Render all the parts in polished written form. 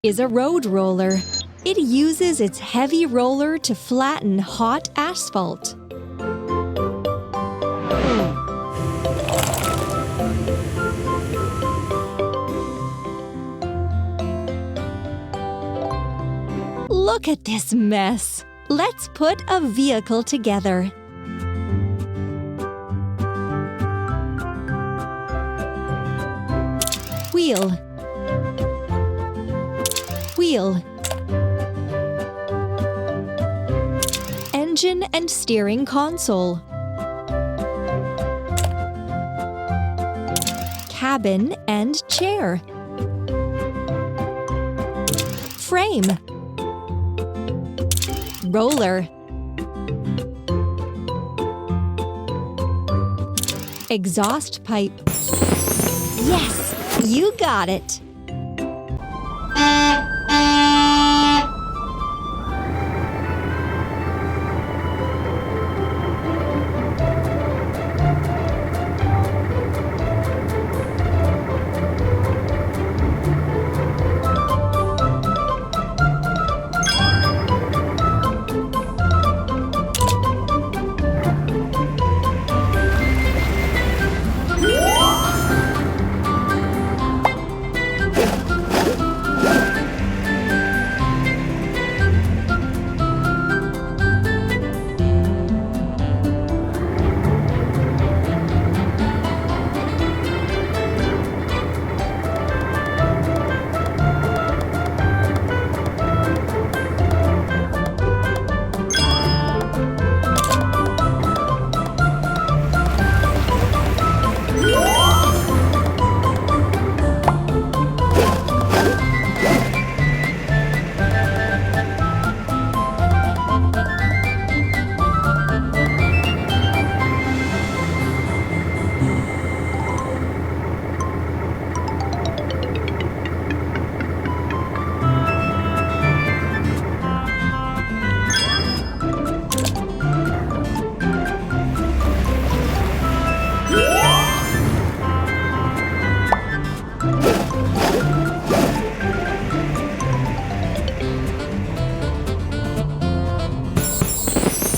is a road roller. It uses its heavy roller to flatten hot asphalt. Look at this mess. Let's put a vehicle together. Wheel, wheel, engine and steering console, cabin and chair, frame, roller, exhaust pipe. Yes! You got it!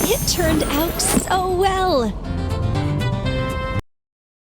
It turned out so well!